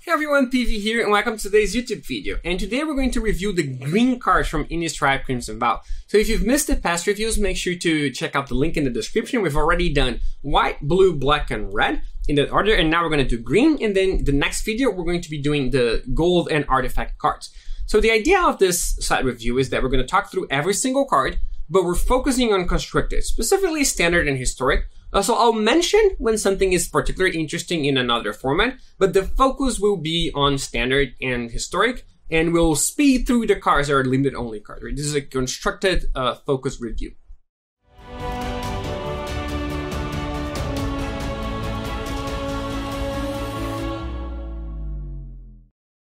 Hey everyone, PV here, and welcome to today's YouTube video. And today we're going to review the green cards from Innistrad Crimson Vow. So if you've missed the past reviews, make sure to check out the link in the description. We've already done white, blue, black, and red in that order, and now we're going to do green. And then the next video, we're going to be doing the gold and artifact cards. So the idea of this side review is that we're going to talk through every single card, but we're focusing on constructed, specifically standard and historic. So I'll mention when something is particularly interesting in another format, but the focus will be on standard and historic, and we'll speed through the cards that are limited only cards. Right? This is a constructed focus review.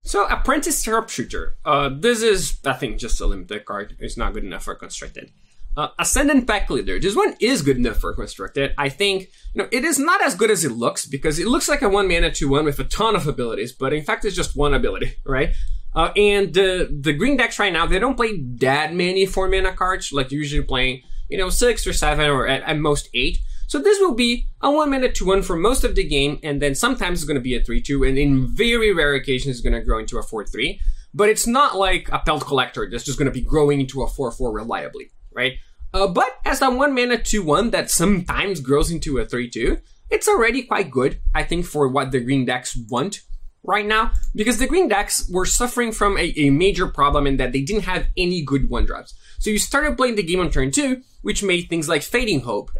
So Apprentice Sharpshooter. This is, I think, just a limited card. It's not good enough for constructed. Ascendant Pack Leader. This one is good enough for constructed. I think, it is not as good as it looks because it looks like a 1-mana 2/1 with a ton of abilities, but in fact it's just one ability, right? And the green decks right now, they don't play that many 4-mana cards, like usually playing, 6 or 7 or at most 8. So this will be a 1-mana 2/1 for most of the game, and then sometimes it's going to be a 3/2, and in very rare occasions it's going to grow into a 4/3. But it's not like a Pelt Collector that's just going to be growing into a 4/4 reliably. Right? But as a 1-mana 2/1 that sometimes grows into a 3/2, it's already quite good, I think, for what the green decks want right now. Because the green decks were suffering from a major problem in that they didn't have any good 1-drops. So you started playing the game on turn 2, which made things like Fading Hope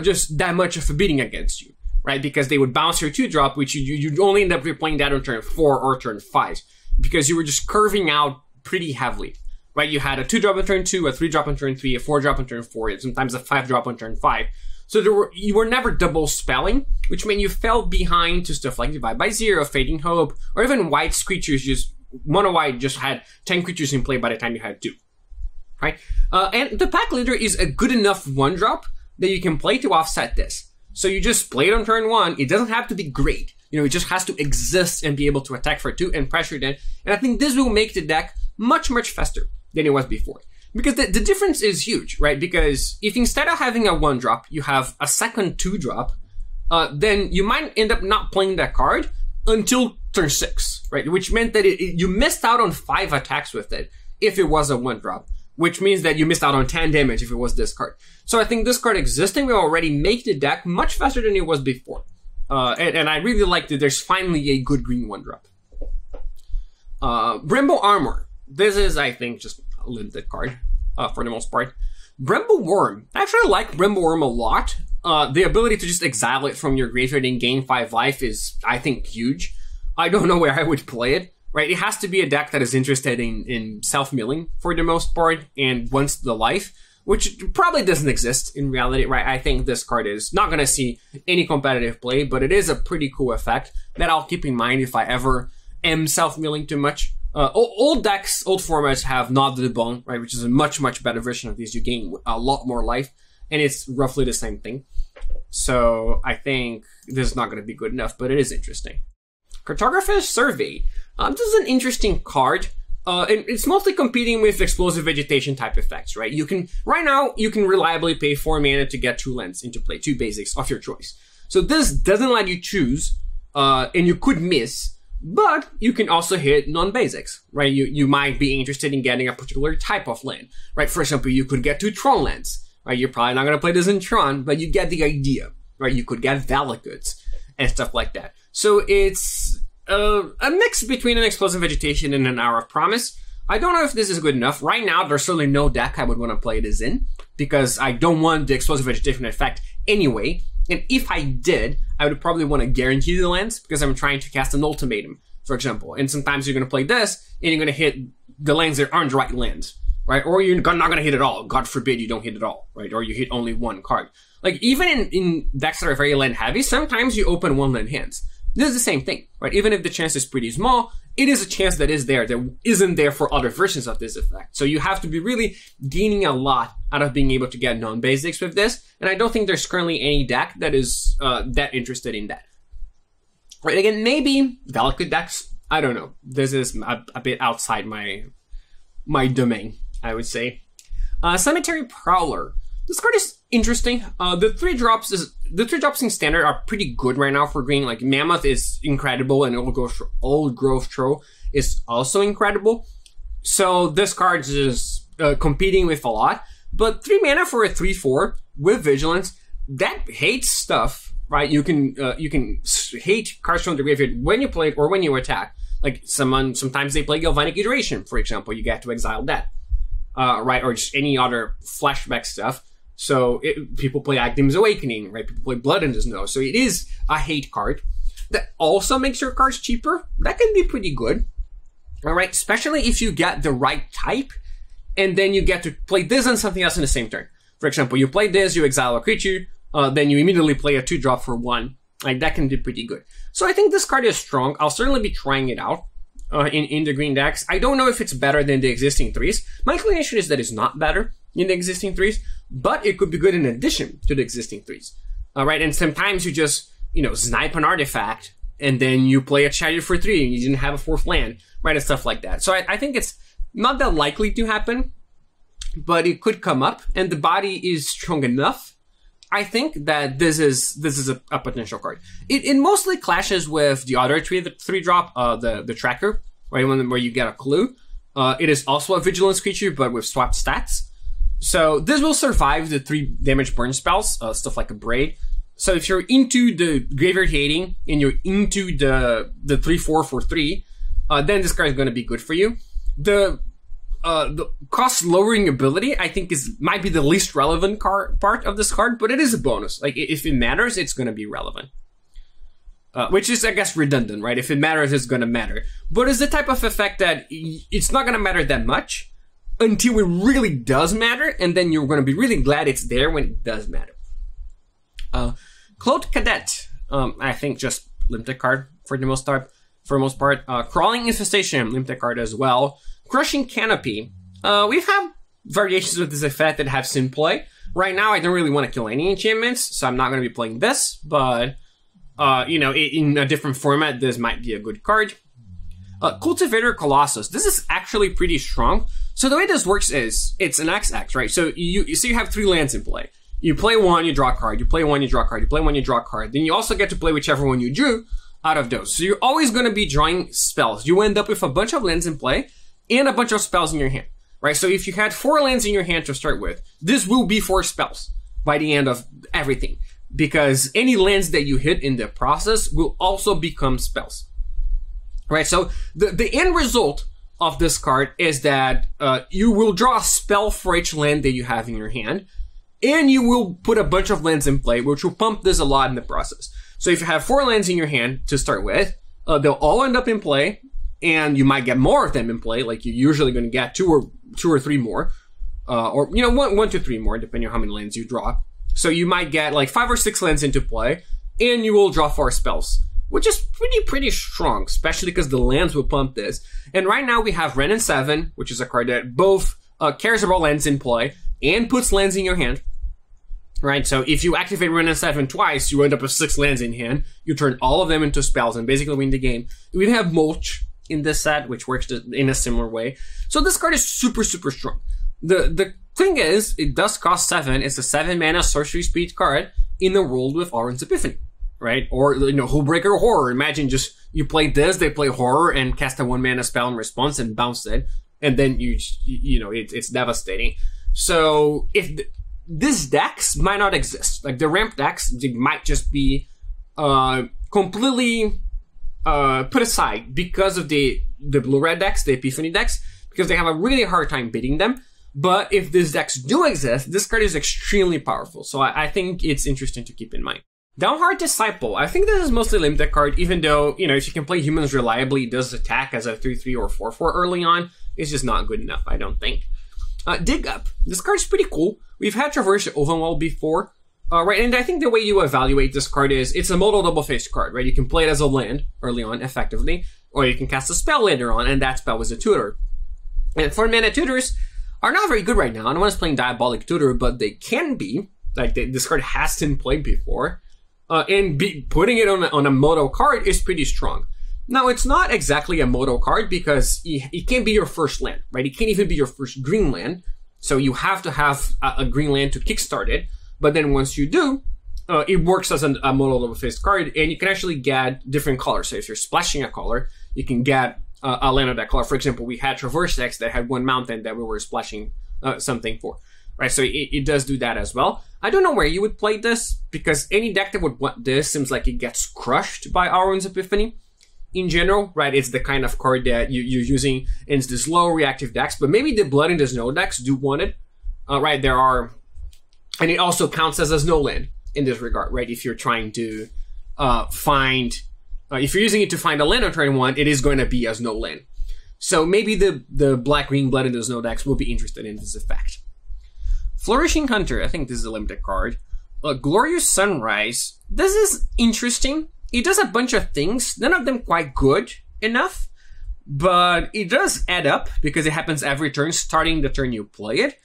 just that much of a beating against you. Right? Because they would bounce your 2-drop, which you'd only end up replaying that on turn 4 or turn 5. Because you were just curving out pretty heavily. Right, you had a 2-drop on turn 2, a 3-drop on turn 3, a 4-drop on turn 4, and sometimes a 5-drop on turn 5. So you were never double spelling, which meant you fell behind to stuff like Divide by Zero, Fading Hope, or even white creatures. Just mono white just had 10 creatures in play by the time you had 2. Right, and the Pack Leader is a good enough 1-drop that you can play to offset this. So you just play it on turn 1. It doesn't have to be great. It just has to exist and be able to attack for 2 and pressure then. And I think this will make the deck much, much faster than it was before. Because the difference is huge, right? Because if instead of having a 1-drop, you have a second 2-drop, then you might end up not playing that card until turn 6, right? Which meant that you missed out on 5 attacks with it if it was a 1-drop, which means that you missed out on 10 damage if it was this card. So I think this card existing will already make the deck much faster than it was before. And I really like that there's finally a good green 1-drop. Berembo Armor. This is, I think, just a limited card, for the most part. Berembo Worm. I actually like Berembo Worm a lot. The ability to just exile it from your graveyard and gain 5 life is, I think, huge. I don't know where I would play it, right? It has to be a deck that is interested in self-milling, for the most part, and wants the life, which probably doesn't exist in reality, right? I think this card is not going to see any competitive play, but it is a pretty cool effect that I'll keep in mind if I ever am self-milling too much. Old decks, old formats have Nod to the Bone, right, which is a much, much better version of these. You gain a lot more life, and it's roughly the same thing. So I think this is not going to be good enough, but it is interesting. Cartographer's Survey. This is an interesting card. And it's mostly competing with explosive vegetation type effects, right? Right now, you can reliably pay 4 mana to get 2 lands into play, 2 basics of your choice. So this doesn't let you choose, and you could miss. But you can also hit non-basics, right? You might be interested in getting a particular type of land, right? For example, you could get 2 Tron lands, right? You're probably not going to play this in Tron, but you get the idea, right? You could get Valak Goods and stuff like that. So it's a mix between an explosive vegetation and an Hour of Promise. I don't know if this is good enough. Right now, there's certainly no deck I would want to play this in because I don't want the explosive vegetation effect anyway. And if I did, I would probably want to guarantee the lands because I'm trying to cast an ultimatum, for example. And sometimes you're going to play this and you're going to hit the lands that aren't right lands, right? Or you're not going to hit at all. God forbid you don't hit at all, right? Or you hit only 1 card. Like even in decks that are very land heavy, sometimes you open 1 land hands. This is the same thing, right? Even if the chance is pretty small, it is a chance that is there that isn't there for other versions of this effect. So you have to be really gaining a lot out of being able to get non-basics with this. And I don't think there's currently any deck that is that interested in that. Right, again, maybe Valak Good decks. I don't know. This is a bit outside my domain, I would say. Cemetery Prowler. This card is interesting. The 3-drops in standard are pretty good right now for green. Like Mammoth is incredible, and Old Growth Troll is also incredible. So this card is competing with a lot. But 3 mana for a 3/4 with Vigilance, that hates stuff, right? You can hate cards from the graveyard when you play it or when you attack. Like sometimes they play Galvanic Iteration, for example. You get to exile that, right? Or just any other flashback stuff. So people play Agdim's Awakening, right? People play Blood in the Snow. So it is a hate card that also makes your cards cheaper. That can be pretty good, all right? Especially if you get the right type, and then you get to play this and something else in the same turn. For example, you play this, you exile a creature, then you immediately play a 2-drop for 1. Like, that can be pretty good. So I think this card is strong. I'll certainly be trying it out in the green decks. I don't know if it's better than the existing 3s. My inclination is that it's not better in the existing 3s, but it could be good in addition to the existing 3s. Right? And sometimes you just, snipe an artifact, and then you play a Chariot for 3, and you didn't have a 4th land, right? And stuff like that. So I think it's not that likely to happen, but it could come up, and the body is strong enough. I think that this is a potential card. It mostly clashes with the other 3-drop, the tracker, right? Where you get a clue. It is also a vigilance creature, but with swapped stats. So this will survive the 3 damage burn spells, stuff like a Braid. So if you're into the graveyard hating and you're into the 3/4 for 3, then this card is going to be good for you. The cost lowering ability, I think, might be the least relevant part of this card, but it is a bonus. Like, if it matters, it's going to be relevant. Which is, I guess, redundant, right? If it matters, it's going to matter. But it's the type of effect that it's not going to matter that much until it really does matter, and then you're going to be really glad it's there when it does matter. Cloaked Cadet, I think just limited card for the most part. Crawling Infestation, limited card as well. Crushing Canopy. We've had variations with this effect that have sim play. Right now, I don't really want to kill any enchantments, so I'm not going to be playing this, but, in a different format, this might be a good card. Cultivator Colossus. This is actually pretty strong. So the way this works is, it's an XX, right? So you have 3 lands in play. You play 1, you draw a card. You play 1, you draw a card. You play 1, you draw a card. Then you also get to play whichever one you drew out of those. So you're always going to be drawing spells. You end up with a bunch of lands in play and a bunch of spells in your hand, right? So if you had 4 lands in your hand to start with, this will be 4 spells by the end of everything, because any lands that you hit in the process will also become spells, right? So the end result of this card is that you will draw a spell for each land that you have in your hand, and you will put a bunch of lands in play, which will pump this a lot in the process. So if you have 4 lands in your hand to start with, they'll all end up in play, and you might get more of them in play. Like, you're usually going to get 2 or 3 more, or 1 to 3 more, depending on how many lands you draw. So you might get like 5 or 6 lands into play, and you will draw 4 spells, which is pretty strong, especially because the lands will pump this. And right now we have Renin 7, which is a card that both cares about lands in play and puts lands in your hand. Right, so if you activate Renin 7 twice, you end up with 6 lands in hand. You turn all of them into spells and basically win the game. We have Mulch in this set, which works in a similar way. So this card is super strong. The thing is, it does cost 7. It's a 7 mana sorcery speed card in a world with Auron's Epiphany, right? Or, Hullbreaker Horror. Imagine just, you play this, they play Horror and cast a 1 mana spell in response and bounce it. And then it's devastating. So these decks might not exist. Like, the ramp decks, they might just be completely put aside because of the blue-red decks, the Epiphany decks, because they have a really hard time beating them. But if these decks do exist, this card is extremely powerful. So I think it's interesting to keep in mind. Downheart Disciple. I think this is mostly a limited card, even though, if you can play humans reliably, it does attack as a 3/3 or 4/4 early on. It's just not good enough, I don't think. Dig Up. This card's pretty cool. We've had Traverse Ovenwall before, right? And I think the way you evaluate this card is, it's a modal double-faced card, right? You can play it as a land early on, effectively, or you can cast a spell later on, and that spell was a tutor. And 4-mana tutors are not very good right now. No one's playing Diabolic Tutor, but they can be. Like, this card has been played before. And putting it on a modal card is pretty strong. Now, it's not exactly a modal card because it can't be your first land, right? It can't even be your first green land. So you have to have a green land to kickstart it. But then once you do, it works as a model of a face card, and you can actually get different colors. So if you're splashing a color, you can get a land of that color. For example, we had Traverse decks that had one mountain that we were splashing something for. Right, so it does do that as well. I don't know where you would play this, because any deck that would want this seems like it gets crushed by Auron's Epiphany. In general, right, it's the kind of card that you're using in this low reactive decks, but maybe the Blood in the Snow decks do want it. Right, there are, and it also counts as a snow land in this regard, right? If you're trying to find, if you're using it to find a land on turn 1, it is going to be a snow land. So maybe the black-green Blood in the Snow decks will be interested in this effect. Flourishing Hunter, I think this is a limited card. Glorious Sunrise, this is interesting. It does a bunch of things, none of them quite good enough, but it does add up because it happens every turn, starting the turn you play it.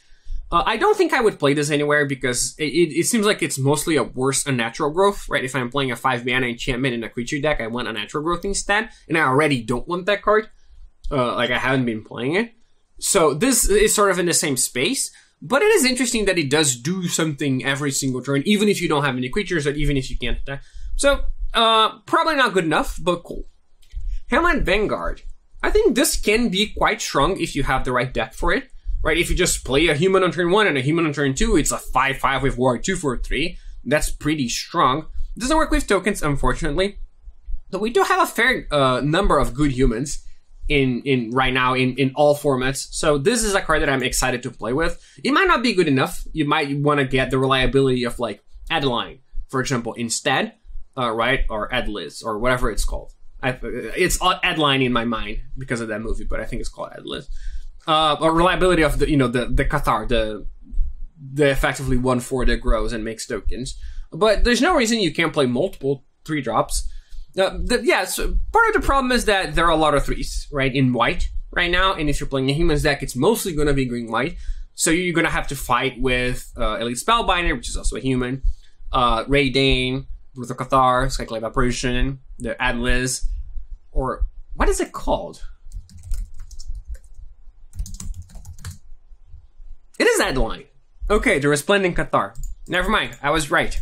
I don't think I would play this anywhere because it seems like it's mostly a worse unnatural growth, right? If I'm playing a 5-mana enchantment in a creature deck, I want a natural growth instead, and I already don't want that card. Like, I haven't been playing it. So this is sort of in the same space. But it is interesting that it does do something every single turn, even if you don't have any creatures, or even if you can't attack. So, probably not good enough, but cool. Hiveheart Vanguard. I think this can be quite strong if you have the right deck for it. Right, if you just play a human on turn 1 and a human on turn 2, it's a 5/5 with War 2 for 3. That's pretty strong. Doesn't work with tokens, unfortunately. But we do have a fair number of good humans in right now in all formats. So this is a card that I'm excited to play with. It might not be good enough. You might want to get the reliability of like Adeline, for example, instead, right? Or Adliz, or whatever it's called. It's Adeline in my mind because of that movie, but I think it's called Adliz. Or reliability of the the Cathar, the effectively 1/4 that grows and makes tokens. But there's no reason you can't play multiple 3-drops. So part of the problem is that there are a lot of 3s, right, in white right now, and if you're playing a humans deck, it's mostly going to be green-white, so you're going to have to fight with Elite Spellbinder, which is also a human, Ray Dane, Brutal Cathar, Skyclave Apparition, the Adliz, or what is it called? It is Adeline. Okay, the Resplendent Cathar. Never mind, I was right.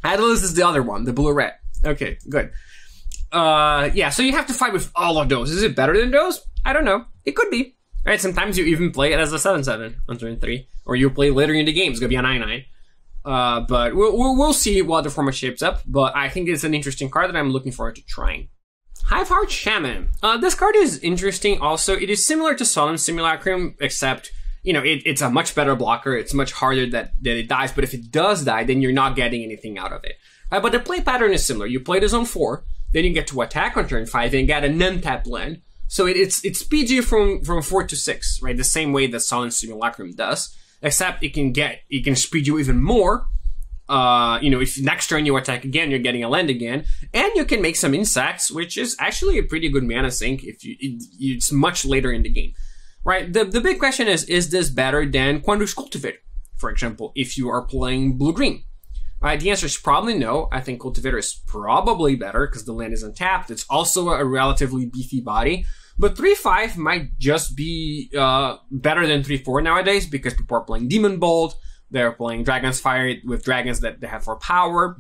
Adliz is the other one, the blue-red. Okay, good. Yeah, so you have to fight with all of those. Is it better than those? I don't know. It could be. Right, sometimes you even play it as a 7/7 on turn 3. Or you play later in the game. It's going to be a 9/9. But we'll see what the format shapes up. But I think it's an interesting card that I'm looking forward to trying. Hiveheart Shaman. This card is interesting also. It is similar to Solemn Simulacrum, except, it's a much better blocker. It's much harder that it dies. But if it does die, then you're not getting anything out of it. But the play pattern is similar. You play this on 4, then you get to attack on turn 5 and get an untapped land. So it speeds you from 4 to 6, right? The same way that Solemn Simulacrum does, except it can speed you even more. If next turn you attack again, you're getting a land again, and you can make some insects, which is actually a pretty good mana sink if it's much later in the game, right? The big question is this better than Quandrix Cultivator, for example, if you are playing blue-green? Right, the answer is probably no. I think Cultivator is probably better because the land is untapped. It's also a relatively beefy body. But 3/5 might just be better than 3/4 nowadays because people are playing Demon Bolt. They're playing Dragon's Fire with dragons that they have 4 power.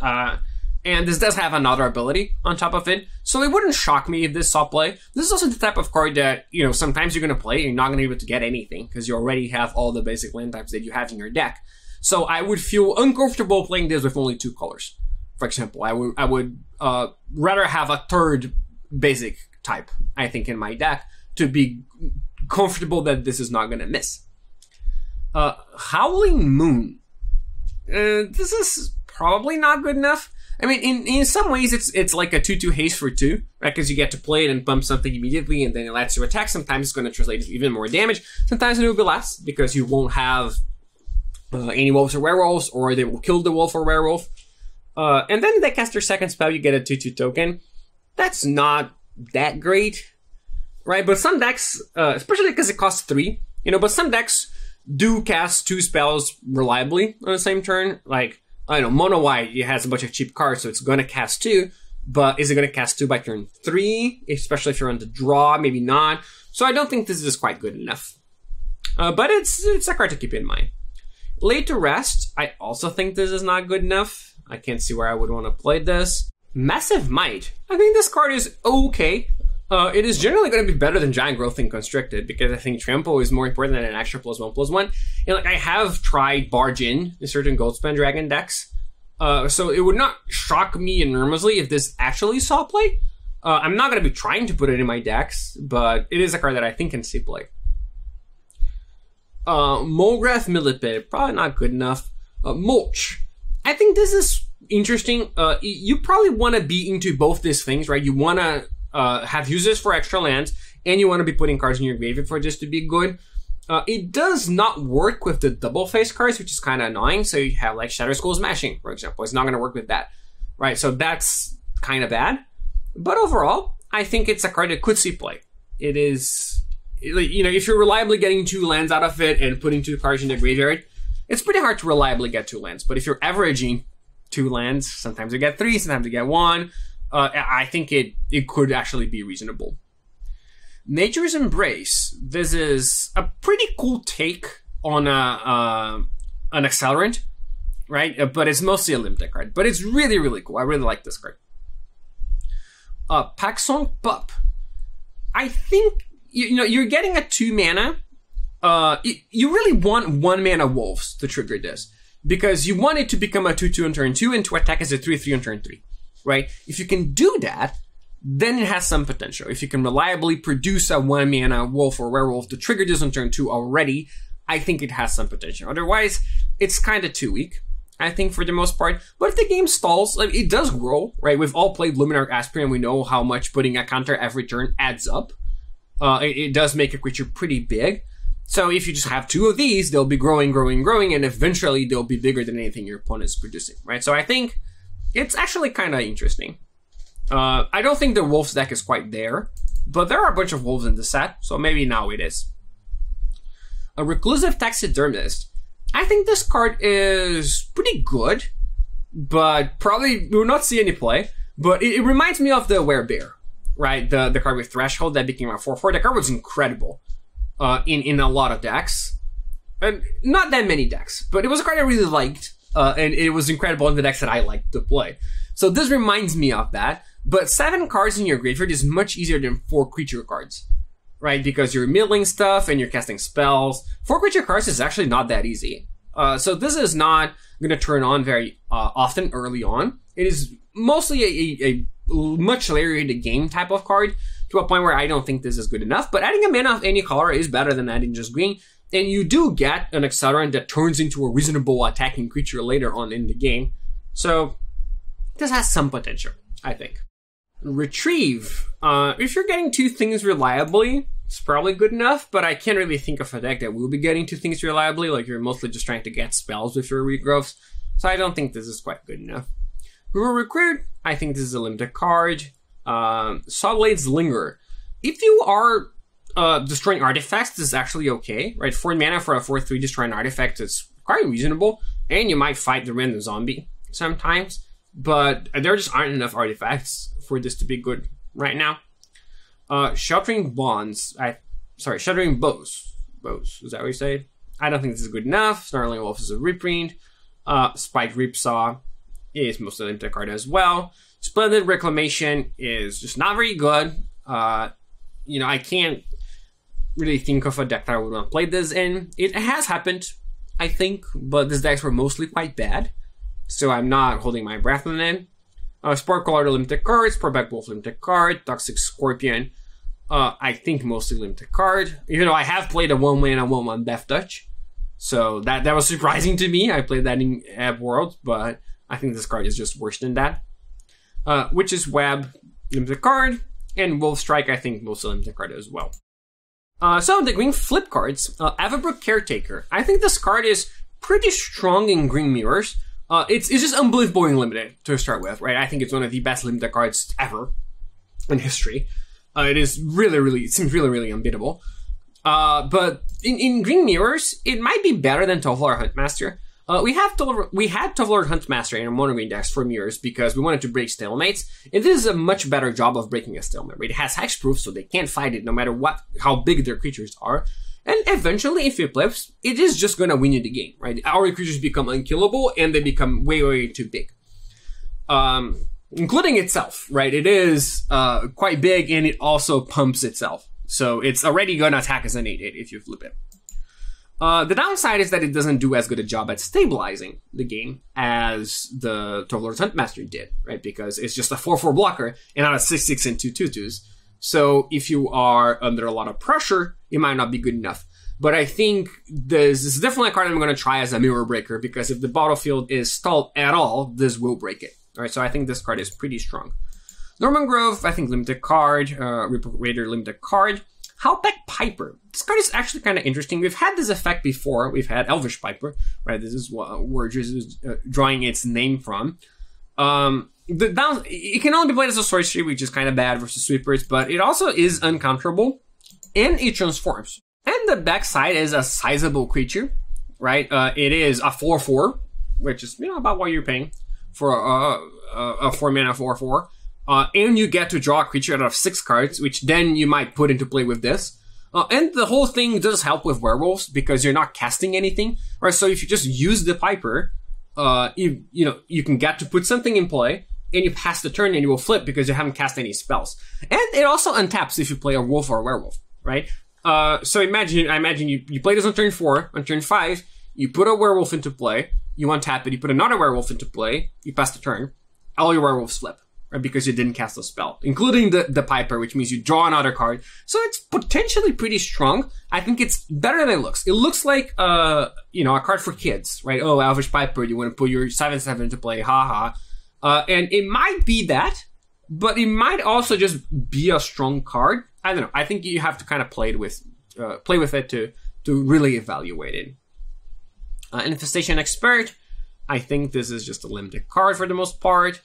And this does have another ability on top of it. So it wouldn't shock me if this saw play. This is also the type of card that, sometimes you're going to play and you're not going to be able to get anything because you already have all the basic land types that you have in your deck. So I would feel uncomfortable playing this with only 2 colors. For example, I would rather have a 3rd basic type, I think, in my deck to be comfortable that this is not going to miss. Howling Moon. This is probably not good enough. I mean, in some ways, it's like a 2/2 haste for 2, right? Because you get to play it and pump something immediately, and then it lets you attack. Sometimes it's going to translate to even more damage. Sometimes it will be less because you won't have any wolves or werewolves, or they will kill the wolf or werewolf. And then they cast their second spell, you get a 2/2 token. That's not that great, right? But some decks, especially because it costs 3, but some decks do cast 2 spells reliably on the same turn. Like, I don't know, Mono White, it has a bunch of cheap cards, so it's going to cast 2, but is it going to cast 2 by turn 3? Especially if you're on the draw, maybe not. So I don't think this is quite good enough. But it's a card to keep in mind. Laid to Rest, I also think this is not good enough. I can't see where I would want to play this. Massive Might, I think this card is okay. It is generally going to be better than Giant Growth and Constricted, because I think Trample is more important than an extra +1/+1. And like, I have tried Barge in certain Goldspan Dragon decks, so it would not shock me enormously if this actually saw play. I'm not going to be trying to put it in my decks, but it is a card that I think can see play. Molgrath Millipede, probably not good enough. Mulch, I think this is interesting. You probably want to be into both these things, right? You want to have uses for extra lands, and you want to be putting cards in your graveyard for this to be good. It does not work with the double face cards, which is kind of annoying. So you have like Shatter Skull Smashing, for example. It's not going to work with that, right? So that's kind of bad. But overall, I think it's a card that could see play. It is, you know, if you're reliably getting 2 lands out of it and putting 2 cards in the graveyard, it's pretty hard to reliably get 2 lands. But if you're averaging 2 lands, sometimes you get 3, sometimes you get 1. I think it could actually be reasonable. Nature's Embrace. This is a pretty cool take on an accelerant, right? But it's mostly a limited card. But it's really, really cool. I really like this card. Paxson Pup. I think, you know, you're getting a 2 mana. You really want 1 mana wolves to trigger this, because you want it to become a 2/2 on turn 2 and to attack as a 3/3 on turn 3, right? If you can do that, then it has some potential. If you can reliably produce a 1 mana wolf or werewolf to trigger this on turn 2 already, I think it has some potential. Otherwise, it's kind of too weak, I think, for the most part. But if the game stalls, like, it does grow, right? We've all played Luminarch Aspirant. We know how much putting a counter every turn adds up. It does make a creature pretty big. So if you just have 2 of these, they'll be growing, growing, growing, and eventually they'll be bigger than anything your opponent's producing, right? So I think it's actually kind of interesting. I don't think the Wolves deck is quite there, but there are a bunch of Wolves in the set, so maybe now it is. A Reclusive Taxidermist. I think this card is pretty good, but probably will not see any play. But it reminds me of the Werebear, right? The card with Threshold that became a 4/4. The card was incredible in a lot of decks. And not that many decks, but it was a card I really liked. And it was incredible in the decks that I liked to play. So this reminds me of that. But 7 cards in your graveyard is much easier than 4 creature cards, right? Because you're milling stuff and you're casting spells. 4 creature cards is actually not that easy. So this is not going to turn on very often early on. It is mostly a much later in the game type of card, to a point where I don't think this is good enough. But adding a mana of any color is better than adding just green. And you do get an accelerant that turns into a reasonable attacking creature later on in the game. So this has some potential, I think. Retrieve. If you're getting 2 things reliably, it's probably good enough, but I can't really think of a deck that will be getting 2 things reliably. Like, you're mostly just trying to get spells with your regrowths. So I don't think this is quite good enough. Rural Recruit, I think this is a limited card. Sawblade's Linger. If you are destroying artifacts, this is actually okay, right? 4 mana for a 4/3 destroying artifact is quite reasonable, and you might fight the random zombie sometimes, but there just aren't enough artifacts for this to be good right now. Sheltering Bows. Bows, is that what you say? I don't think this is good enough. Snarling Wolf is a reprint. Spiked Ripsaw is mostly a limited card as well. Splendid Reclamation is just not very good. You know, I can't really think of a deck that I would want to play this in. It has happened, I think, but these decks were mostly quite bad, so I'm not holding my breath on it. Sport Color limited cards, Proback Wolf limited card, Toxic Scorpion, I think mostly limited card, even though I have played a 1-mana 1/1 Death Touch, so that was surprising to me. I played that in Ebb World, but I think this card is just worse than that. Witch's Web, limited card, and Wolf Strike, I think mostly limited card as well. So the green flip cards, Everbrook Caretaker. I think this card is pretty strong in green mirrors. It's just unbelievable in limited to start with, right? I think it's one of the best limited cards ever in history. It is really, it seems really unbeatable. But in green mirrors, it might be better than Tovolar Huntmaster. We had Flourishing Hunter in our mono green decks for years because we wanted to break stalemates, and this is a much better job of breaking a stalemate. Right? It has hexproof, so they can't fight it no matter how big their creatures are. And eventually, if it flips, it is just gonna win you the game, right? Our creatures become unkillable, and they become way, way too big. Including itself, right? It is quite big, and it also pumps itself. So it's already gonna attack as an 8/8 if you flip it. The downside is that it doesn't do as good a job at stabilizing the game as the Flourishing Hunter did, right? Because it's just a 4/4 blocker and not a 6/6 and 2/2/2s. So if you are under a lot of pressure, it might not be good enough. But I think this is definitely a card I'm going to try as a mirror breaker, because if the battlefield is stalled at all, this will break it. All right, so I think this card is pretty strong. Norman Grove, I think limited card. Raider limited card. Howling Piper. This card is actually kind of interesting. We've had this effect before. We've had Elvish Piper, right? This is where this is drawing its name from. It can only be played as a sorcery, which is kind of bad versus sweepers, but it also is uncounterable, and it transforms. And the backside is a sizable creature, right? It is a 4/4, which is about what you're paying for a 4-mana 4/4. And you get to draw a creature out of 6 cards, which then you might put into play with this. And the whole thing does help with werewolves because you're not casting anything, right? So if you just use the Piper, you can get to put something in play, and you pass the turn and you will flip because you haven't cast any spells. And it also untaps if you play a wolf or a werewolf, right? So I imagine you play this on turn 4, on turn 5, you put a werewolf into play, you untap it, you put another werewolf into play, you pass the turn, all your werewolves flip. Right, because you didn't cast a spell, including the Piper, which means you draw another card. So it's potentially pretty strong. I think it's better than it looks. It looks like, a card for kids, right? Oh, Elvish Piper, you want to put your 7/7 into play, haha. And it might be that, but it might also just be a strong card. I don't know. I think you have to kind of play with it to really evaluate it. Infestation Expert. I think this is just a limited card for the most part.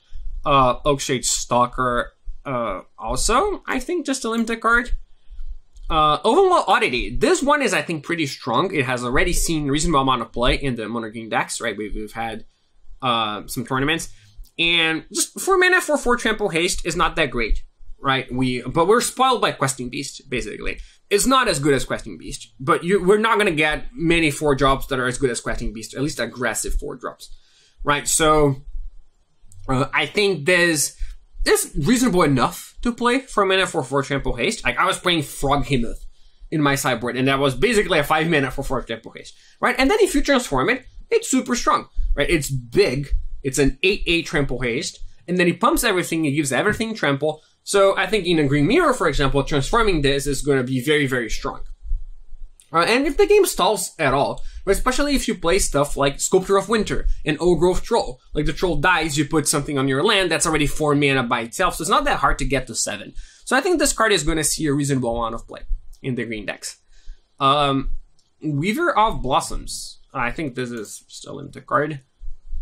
Oakshade Stalker, also, I think just a limited card. Overall Oddity. This one is, I think, pretty strong. It has already seen a reasonable amount of play in the mono green decks, right? We've had some tournaments. And just 4 mana for 4 Trample Haste is not that great, right? But we're spoiled by Questing Beast, basically. It's not as good as Questing Beast, but we're not going to get many 4-drops that are as good as Questing Beast, at least aggressive 4-drops, right? So I think this is reasonable enough to play for a mana for 4 Trample Haste. Like, I was playing Froghemoth in my sideboard, and that was basically a 5 mana for 4 Trample Haste, right? And then if you transform it, it's super strong, right? It's big. It's an 8/8 Trample Haste, and then he pumps everything. He gives everything trample. So I think in a Green Mirror, for example, transforming this is going to be very, very strong. And if the game stalls at all, especially if you play stuff like Sculptor of Winter and Old Growth Troll, like the troll dies, you put something on your land that's already 4 mana by itself, so it's not that hard to get to 7. So I think this card is going to see a reasonable amount of play in the green decks. Weaver of Blossoms. I think this is still a limited card.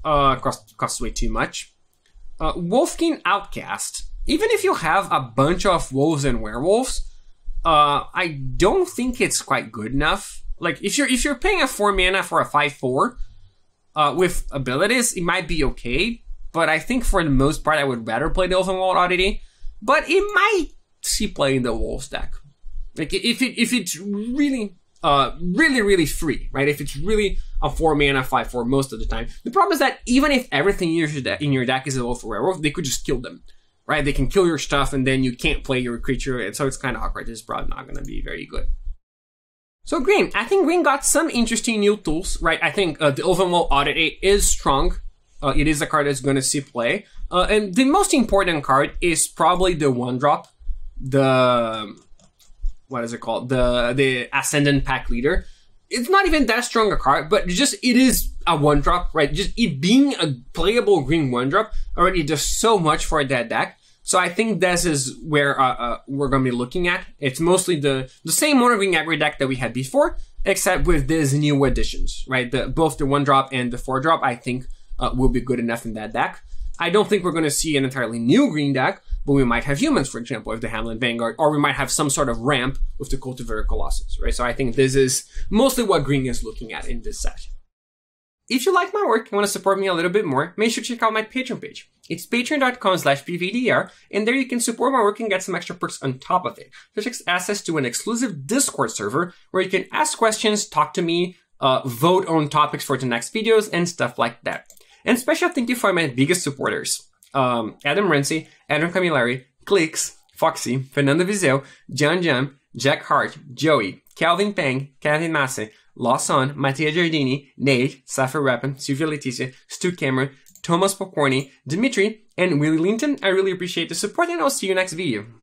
Costs way too much. Wolfgang Outcast. Even if you have a bunch of wolves and werewolves, I don't think it's quite good enough. Like, if you're paying a 4 mana for a 5/4 with abilities, it might be okay. But I think for the most part, I would rather play the Vanguard Oddity. But it might see play in the wolves deck. Like, if it's really really free, right? If it's really a 4 mana 5/4 most of the time. The problem is that even if everything in your deck is a wolf or werewolf, they could just kill them, right? They can kill your stuff, and then you can't play your creature, and so it's kind of awkward. This is probably not going to be very good. So Green, I think Green got some interesting new tools, right? I think the Overwhelm Oddity is strong. It is a card that's going to see play. And the most important card is probably the 1-drop. What is it called? The Ascendant Pack Leader. It's not even that strong a card, but it is a 1-drop, right? Just it being a playable green 1-drop already does so much for that deck. So I think this is where we're going to be looking at. It's mostly the same mono green aggro deck that we had before, except with these new additions, right? Both the 1-drop and the 4-drop, I think, will be good enough in that deck. I don't think we're going to see an entirely new green deck, but we might have humans, for example, with the Hamlet Vanguard, or we might have some sort of ramp with the Cultivator Colossus, right? So I think this is mostly what green is looking at in this set. If you like my work and want to support me a little bit more, make sure to check out my Patreon page. It's patreon.com/PVDDR, and there you can support my work and get some extra perks on top of it, such as access to an exclusive Discord server where you can ask questions, talk to me, vote on topics for the next videos, and stuff like that. And special thank you for my biggest supporters. Adam Renzi, Adam Camilleri, Clicks, Foxy, Fernando Vizeu, John Jam, Jack Hart, Joey, Calvin Peng, Kevin Masse, Lawson, Mattia Giardini, Nate, Safa Rappin, Silvia Letizia, Stu Cameron, Thomas Pokorny, Dimitri, and Willie Linton. I really appreciate the support, and I'll see you next video.